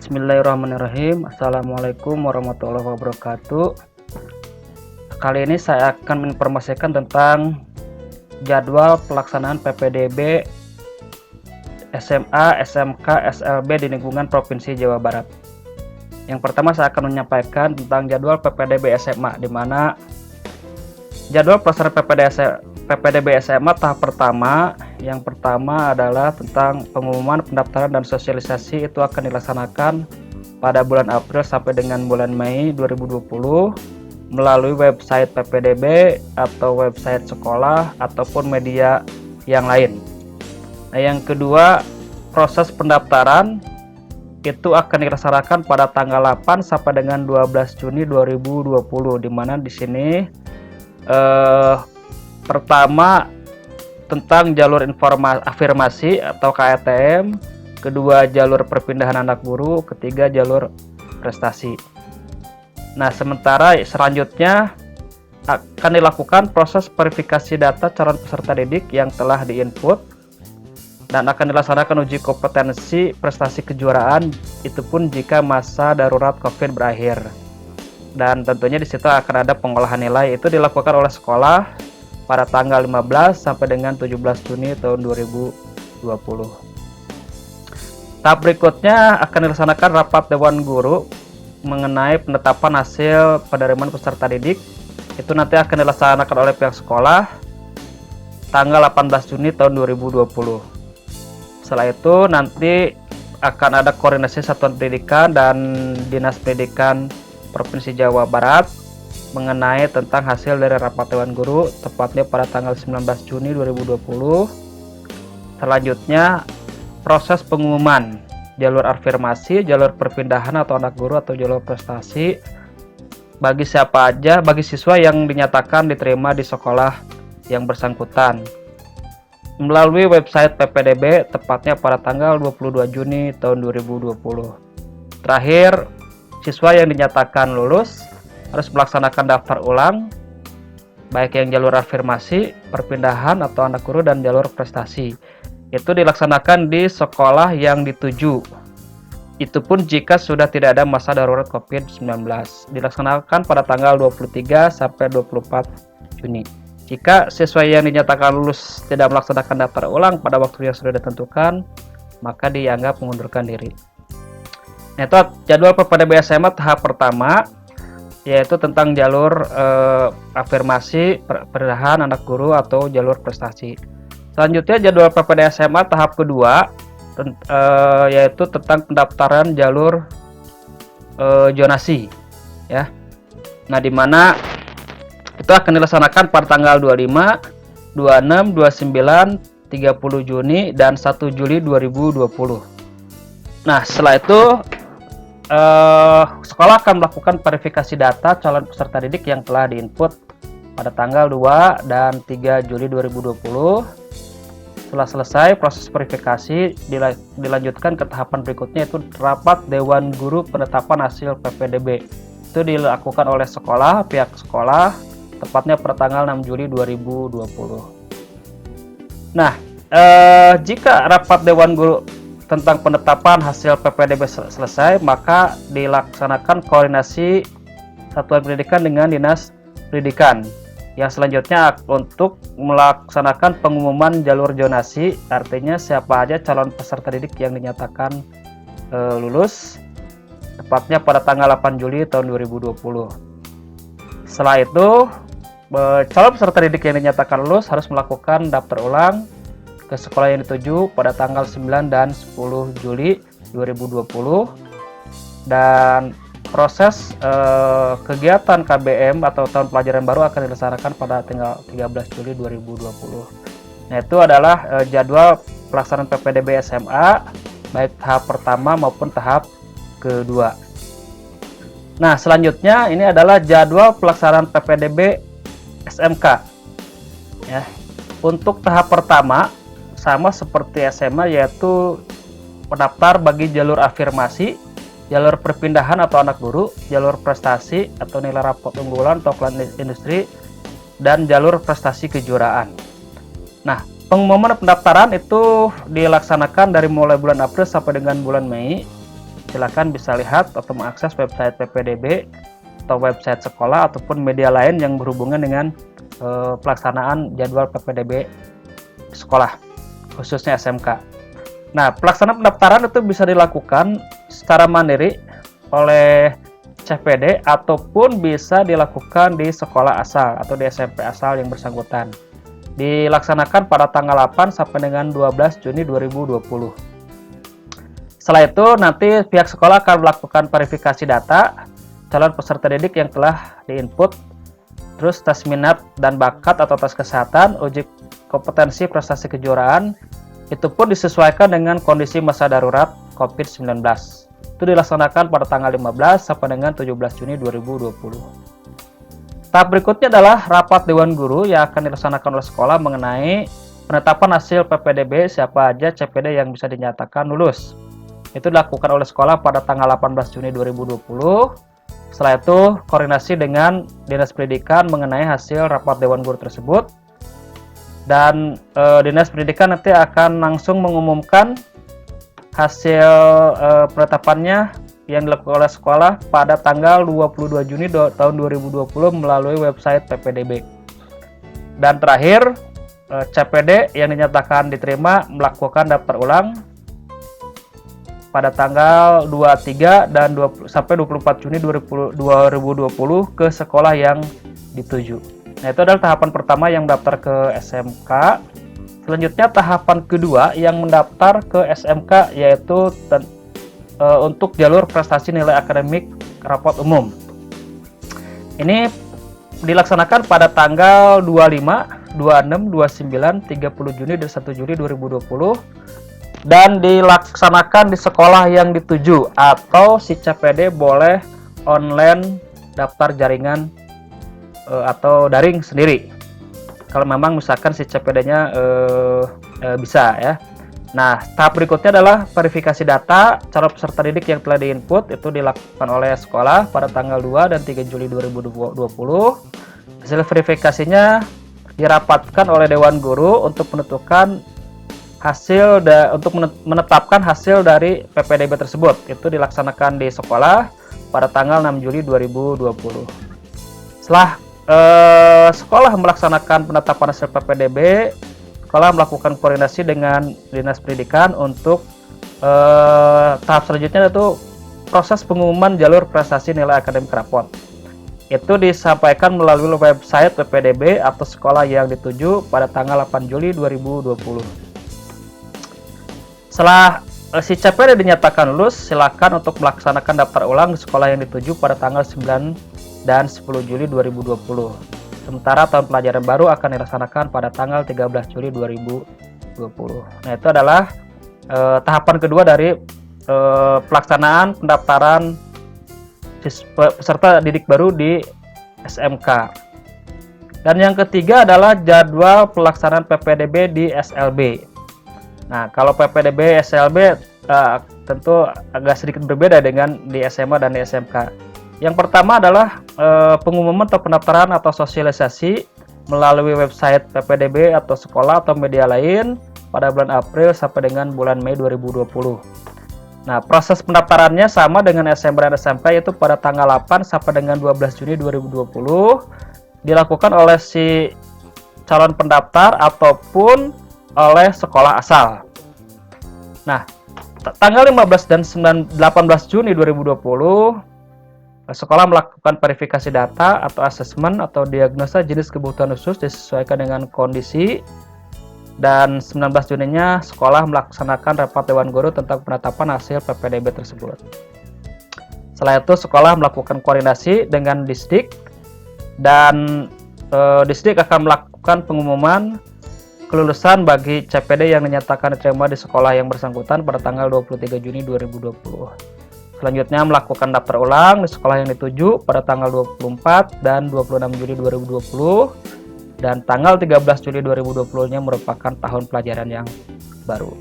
Bismillahirrahmanirrahim. Assalamualaikum warahmatullahi wabarakatuh. Kali ini saya akan menginformasikan tentang jadwal pelaksanaan PPDB SMA, SMK, SLB di lingkungan Provinsi Jawa Barat. Yang pertama saya akan menyampaikan tentang jadwal PPDB SMA, di mana jadwal pelaksanaan PPDB SMA tahap pertama. Yang pertama adalah tentang pengumuman pendaftaran dan sosialisasi, itu akan dilaksanakan pada bulan April sampai dengan bulan Mei 2020 melalui website PPDB atau website sekolah ataupun media yang lain. Nah, yang kedua, proses pendaftaran itu akan dilaksanakan pada tanggal 8 sampai dengan 12 Juni 2020, di mana di sini pertama tentang jalur informasi afirmasi atau KTM, kedua jalur perpindahan anak guru, ketiga jalur prestasi. Nah, sementara selanjutnya akan dilakukan proses verifikasi data calon peserta didik yang telah diinput dan akan dilaksanakan uji kompetensi prestasi kejuaraan, itu pun jika masa darurat COVID berakhir. Dan tentunya di situ akan ada pengolahan nilai, itu dilakukan oleh sekolah pada tanggal 15 sampai dengan 17 Juni tahun 2020. Tahap berikutnya akan dilaksanakan rapat Dewan Guru mengenai penetapan hasil penerimaan peserta didik. Itu nanti akan dilaksanakan oleh pihak sekolah tanggal 18 Juni tahun 2020. Setelah itu nanti akan ada koordinasi satuan pendidikan dan Dinas Pendidikan Provinsi Jawa Barat mengenai tentang hasil dari rapat Dewan Guru, tepatnya pada tanggal 19 Juni 2020. Selanjutnya proses pengumuman jalur afirmasi, jalur perpindahan atau anak guru atau jalur prestasi bagi siapa aja, bagi siswa yang dinyatakan diterima di sekolah yang bersangkutan melalui website PPDB, tepatnya pada tanggal 22 Juni tahun 2020. Terakhir, siswa yang dinyatakan lulus harus melaksanakan daftar ulang, baik yang jalur afirmasi, perpindahan atau anak guru, dan jalur prestasi. Itu dilaksanakan di sekolah yang dituju. Itu pun jika sudah tidak ada masa darurat COVID-19. Dilaksanakan pada tanggal 23 sampai 24 Juni. Jika siswa yang dinyatakan lulus tidak melaksanakan daftar ulang pada waktu yang sudah ditentukan, maka dianggap mengundurkan diri. Nah, itu jadwal PPDB SMA tahap pertama, yaitu tentang jalur afirmasi, perpindahan anak guru atau jalur prestasi. Selanjutnya jadwal PPDB SMA tahap kedua, yaitu tentang pendaftaran jalur zonasi, ya. Nah, di mana itu akan dilaksanakan pada tanggal 25, 26, 29, 30 Juni dan 1 Juli 2020. Nah, setelah itu sekolah akan melakukan verifikasi data calon peserta didik yang telah diinput pada tanggal 2 dan 3 Juli 2020. Setelah selesai proses verifikasi, dilanjutkan ke tahapan berikutnya, yaitu rapat Dewan Guru penetapan hasil PPDB. Itu dilakukan oleh sekolah, pihak sekolah, tepatnya pada tanggal 6 Juli 2020. Nah, jika rapat Dewan Guru tentang penetapan hasil PPDB selesai, maka dilaksanakan koordinasi satuan pendidikan dengan Dinas Pendidikan. Yang selanjutnya untuk melaksanakan pengumuman jalur zonasi, artinya siapa aja calon peserta didik yang dinyatakan lulus, tepatnya pada tanggal 8 Juli tahun 2020. Setelah itu, calon peserta didik yang dinyatakan lulus harus melakukan daftar ulang ke sekolah yang dituju pada tanggal 9 dan 10 Juli 2020, dan proses kegiatan KBM atau tahun pelajaran baru akan dilaksanakan pada tanggal 13 Juli 2020. Nah, itu adalah jadwal pelaksanaan PPDB SMA baik tahap pertama maupun tahap kedua. Nah, selanjutnya ini adalah jadwal pelaksanaan PPDB SMK, ya. Untuk tahap pertama sama seperti SMA, yaitu pendaftar bagi jalur afirmasi, jalur perpindahan atau anak guru, jalur prestasi atau nilai rapot unggulan atau kelas industri, dan jalur prestasi kejuaraan. Nah, pengumuman pendaftaran itu dilaksanakan dari mulai bulan April sampai dengan bulan Mei. silakan bisa lihat atau mengakses website PPDB atau website sekolah ataupun media lain yang berhubungan dengan pelaksanaan jadwal PPDB sekolah, khususnya SMK. Nah, pelaksanaan pendaftaran itu bisa dilakukan secara mandiri oleh CPD ataupun bisa dilakukan di sekolah asal atau di SMP asal yang bersangkutan. Dilaksanakan pada tanggal 8 sampai dengan 12 Juni 2020. Setelah itu nanti pihak sekolah akan melakukan verifikasi data calon peserta didik yang telah diinput, terus tes minat dan bakat atau tes kesehatan, uji kompetensi prestasi kejuaraan, itu pun disesuaikan dengan kondisi masa darurat COVID-19. Itu dilaksanakan pada tanggal 15 sampai dengan 17 Juni 2020. Tahap berikutnya adalah rapat Dewan Guru yang akan dilaksanakan oleh sekolah mengenai penetapan hasil PPDB siapa aja CPD yang bisa dinyatakan lulus. Itu dilakukan oleh sekolah pada tanggal 18 Juni 2020. Setelah itu, koordinasi dengan Dinas Pendidikan mengenai hasil rapat Dewan Guru tersebut. Dan Dinas Pendidikan nanti akan langsung mengumumkan hasil penetapannya yang dilakukan oleh sekolah pada tanggal 22 Juni tahun 2020 melalui website PPDB. Dan terakhir, CPD yang dinyatakan diterima melakukan daftar ulang pada tanggal 23 dan sampai 24 Juni 2020 ke sekolah yang dituju. Nah, itu adalah tahapan pertama yang mendaftar ke SMK. Selanjutnya tahapan kedua yang mendaftar ke SMK yaitu untuk jalur prestasi nilai akademik rapot umum. Ini dilaksanakan pada tanggal 25, 26, 29, 30 Juni dan 1 Juli 2020 dan dilaksanakan di sekolah yang dituju atau si CPD boleh online daftar jaringan atau daring sendiri kalau memang misalkan si CPD-nya bisa ya. Nah, tahap berikutnya adalah verifikasi data calon peserta didik yang telah diinput. Itu dilakukan oleh sekolah pada tanggal 2 dan 3 Juli 2020. Hasil verifikasinya dirapatkan oleh Dewan Guru untuk menentukan hasil untuk menetapkan hasil dari PPDB tersebut. Itu dilaksanakan di sekolah pada tanggal 6 Juli 2020. Setelah sekolah melaksanakan penetapan hasil PPDB, sekolah melakukan koordinasi dengan Dinas Pendidikan untuk tahap selanjutnya yaitu proses pengumuman jalur prestasi nilai akademik rapot. Itu disampaikan melalui website PPDB atau sekolah yang dituju pada tanggal 8 Juli 2020. Setelah si CPD dinyatakan lulus, silakan untuk melaksanakan daftar ulang di sekolah yang dituju pada tanggal 9 dan 10 Juli 2020. Sementara tahun pelajaran baru akan dilaksanakan pada tanggal 13 Juli 2020. Nah, itu adalah tahapan kedua dari pelaksanaan pendaftaran peserta didik baru di SMK. Dan yang ketiga adalah jadwal pelaksanaan PPDB di SLB. Nah, kalau PPDB SLB tentu agak sedikit berbeda dengan di SMA dan di SMK. Yang pertama adalah pengumuman atau pendaftaran atau sosialisasi melalui website PPDB atau sekolah atau media lain pada bulan April sampai dengan bulan Mei 2020. Nah, proses pendaftarannya sama dengan SMP dan SMP yaitu pada tanggal 8 sampai dengan 12 Juni 2020 dilakukan oleh si calon pendaftar ataupun oleh sekolah asal. Nah, tanggal 15 dan 18 Juni 2020 sekolah melakukan verifikasi data atau asesmen atau diagnosa jenis kebutuhan khusus disesuaikan dengan kondisi. Dan 19 Juninya sekolah melaksanakan rapat Dewan Guru tentang penetapan hasil PPDB tersebut. Setelah itu sekolah melakukan koordinasi dengan Disdik dan Disdik akan melakukan pengumuman kelulusan bagi CPD yang dinyatakan diterima di sekolah yang bersangkutan pada tanggal 23 Juni 2020. Selanjutnya melakukan daftar ulang di sekolah yang dituju pada tanggal 24 dan 26 Juli 2020 dan tanggal 13 Juli 2020-nya merupakan tahun pelajaran yang baru.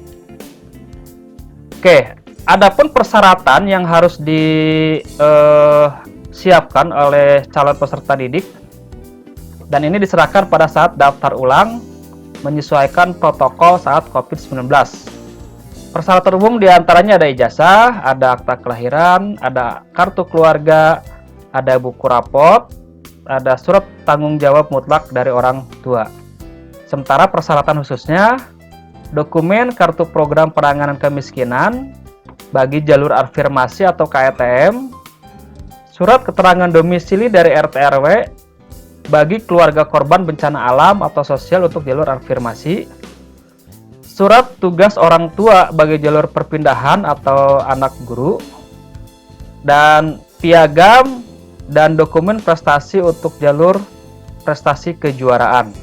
Oke, adapun persyaratan yang harus disiapkan oleh calon peserta didik dan ini diserahkan pada saat daftar ulang menyesuaikan protokol saat COVID-19. Persyaratan umum diantaranya ada ijazah, ada akta kelahiran, ada kartu keluarga, ada buku rapot, ada surat tanggung jawab mutlak dari orang tua. Sementara persyaratan khususnya, dokumen kartu program penanganan kemiskinan bagi jalur afirmasi atau KTM, surat keterangan domisili dari RT RW bagi keluarga korban bencana alam atau sosial untuk jalur afirmasi, surat tugas orang tua bagi jalur perpindahan atau anak guru, dan piagam dan dokumen prestasi untuk jalur prestasi kejuaraan.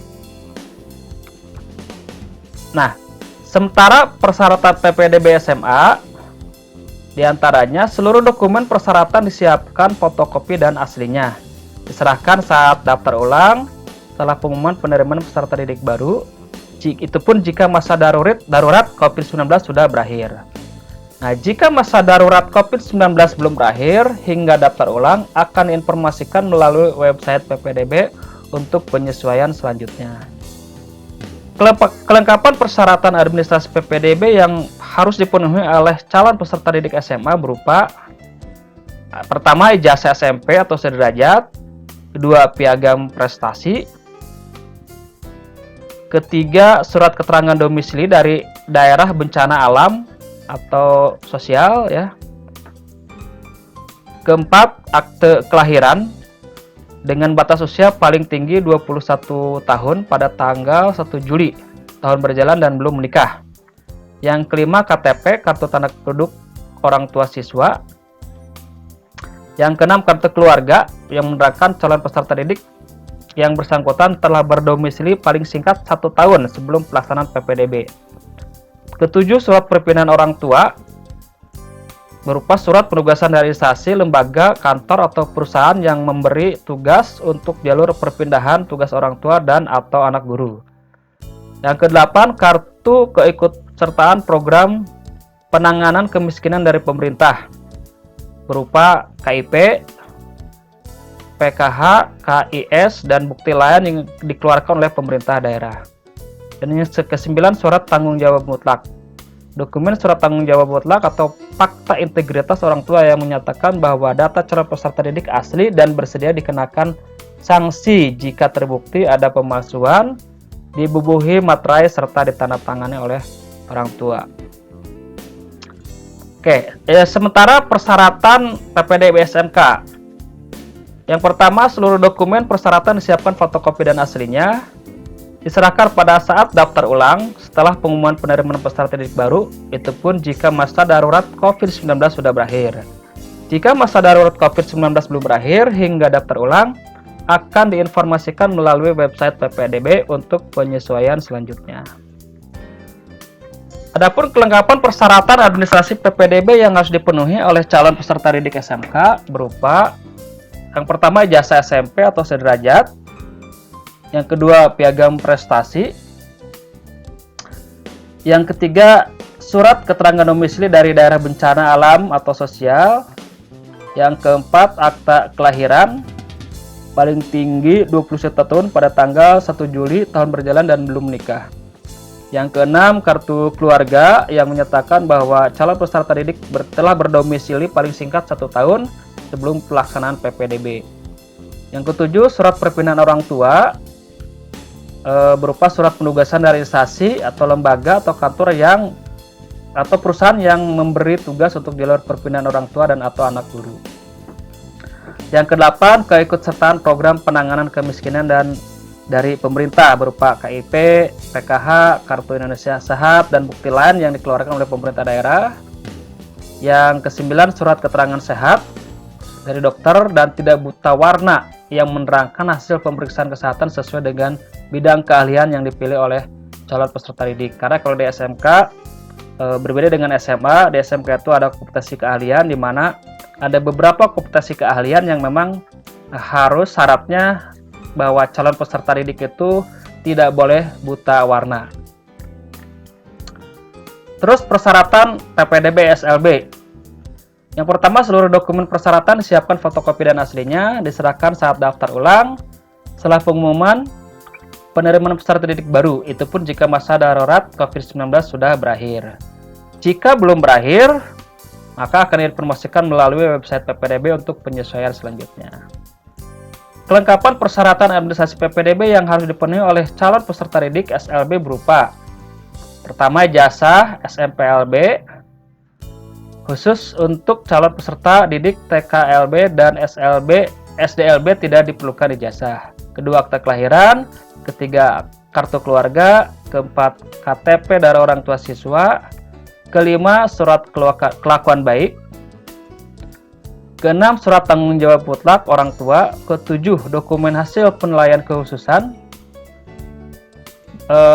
Nah, sementara persyaratan PPDB SMA diantaranya seluruh dokumen persyaratan disiapkan fotokopi dan aslinya, diserahkan saat daftar ulang setelah pengumuman penerimaan peserta didik baru, itu pun jika masa darurat COVID-19 sudah berakhir. Nah, jika masa darurat COVID-19 belum berakhir hingga daftar ulang akan diinformasikan melalui website PPDB untuk penyesuaian selanjutnya. Kelengkapan persyaratan administrasi PPDB yang harus dipenuhi oleh calon peserta didik SMA berupa: pertama, ijazah SMP atau sederajat, kedua, piagam prestasi, ketiga, surat keterangan domisili dari daerah bencana alam atau sosial ya. Keempat, akte kelahiran dengan batas usia paling tinggi 21 tahun pada tanggal 1 Juli tahun berjalan dan belum menikah. Yang kelima, KTP, kartu tanda penduduk orang tua siswa. Yang keenam, kartu keluarga yang menerangkan calon peserta didik yang bersangkutan telah berdomisili paling singkat 1 tahun sebelum pelaksanaan PPDB. Ketujuh, surat perpindahan orang tua berupa surat penugasan dari instansi, lembaga, kantor, atau perusahaan yang memberi tugas untuk jalur perpindahan tugas orang tua dan atau anak guru. Yang kedelapan, kartu keikutsertaan program penanganan kemiskinan dari pemerintah berupa KIP, PKH, KIS, dan bukti lain yang dikeluarkan oleh pemerintah daerah. Dan yang ke-9, surat tanggung jawab mutlak. Dokumen surat tanggung jawab mutlak atau fakta integritas orang tua yang menyatakan bahwa data calon peserta didik asli dan bersedia dikenakan sanksi jika terbukti ada pemalsuan, dibubuhi materai serta ditandatangani oleh orang tua. Oke, sementara persyaratan PPDB SMK. Yang pertama, seluruh dokumen persyaratan disiapkan fotokopi dan aslinya, diserahkan pada saat daftar ulang setelah pengumuman penerimaan peserta didik baru, itu pun jika masa darurat COVID-19 sudah berakhir. Jika masa darurat COVID-19 belum berakhir hingga daftar ulang, akan diinformasikan melalui website PPDB untuk penyesuaian selanjutnya. Adapun kelengkapan persyaratan administrasi PPDB yang harus dipenuhi oleh calon peserta didik SMK berupa: yang pertama, ijazah SMP atau sederajat. Yang kedua, piagam prestasi. Yang ketiga, surat keterangan domisili dari daerah bencana alam atau sosial. Yang keempat, akta kelahiran paling tinggi 21 tahun pada tanggal 1 Juli tahun berjalan dan belum menikah. Yang keenam, kartu keluarga yang menyatakan bahwa calon peserta didik telah berdomisili paling singkat 1 tahun sebelum pelaksanaan PPDB. Yang ketujuh, surat perpindahan orang tua berupa surat penugasan dari instansi atau lembaga atau kantor atau perusahaan yang memberi tugas untuk jalur perpindahan orang tua dan atau anak guru. Yang kedelapan, keikutsertaan program penanganan kemiskinan dan dari pemerintah berupa KIP, PKH, Kartu Indonesia Sehat, dan bukti lain yang dikeluarkan oleh pemerintah daerah. Yang kesembilan, surat keterangan sehat dari dokter dan tidak buta warna yang menerangkan hasil pemeriksaan kesehatan sesuai dengan bidang keahlian yang dipilih oleh calon peserta didik. Karena kalau di SMK berbeda dengan SMA, di SMK itu ada kompetensi keahlian di mana ada beberapa kompetensi keahlian yang memang harus syaratnya bahwa calon peserta didik itu tidak boleh buta warna. Terus persyaratan PPDB SLB. Yang pertama, seluruh dokumen persyaratan disiapkan fotokopi dan aslinya, diserahkan saat daftar ulang setelah pengumuman penerimaan peserta didik baru, itu pun jika masa darurat COVID-19 sudah berakhir. Jika belum berakhir, maka akan diinformasikan melalui website PPDB untuk penyesuaian selanjutnya. Kelengkapan persyaratan administrasi PPDB yang harus dipenuhi oleh calon peserta didik SLB berupa: pertama, ijazah SMPLB khusus untuk calon peserta didik TKLB dan SDLB tidak diperlukan ijazah. Kedua, akta kelahiran. Ketiga, kartu keluarga. Keempat, KTP dari orang tua siswa. Kelima, surat kelakuan baik. Keenam, surat tanggung jawab mutlak orang tua. Ketujuh, dokumen hasil penilaian kekhususan.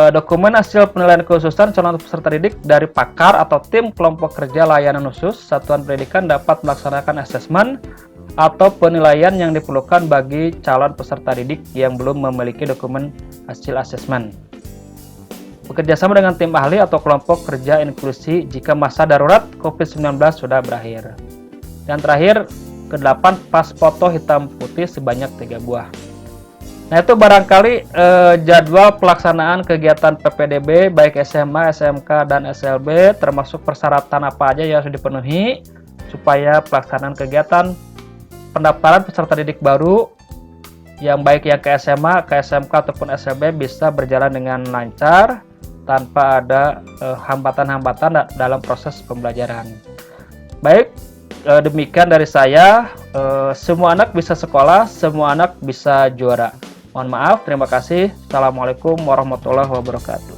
Dokumen hasil penilaian kekhususan calon peserta didik dari pakar atau tim kelompok kerja layanan khusus satuan pendidikan dapat melaksanakan asesmen atau penilaian yang diperlukan bagi calon peserta didik yang belum memiliki dokumen hasil asesmen. Bekerjasama dengan tim ahli atau kelompok kerja inklusi jika masa darurat COVID-19 sudah berakhir. Dan terakhir, ke-8, pas foto hitam putih sebanyak 3 buah. Nah, itu barangkali jadwal pelaksanaan kegiatan PPDB baik SMA, SMK, dan SLB, termasuk persyaratan apa aja yang harus dipenuhi supaya pelaksanaan kegiatan pendaftaran peserta didik baru yang baik yang ke SMA, ke SMK, ataupun SLB bisa berjalan dengan lancar tanpa ada hambatan-hambatan dalam proses pembelajaran. Baik, demikian dari saya. Semua anak bisa sekolah, semua anak bisa juara. Mohon maaf, terima kasih. Assalamualaikum warahmatullahi wabarakatuh.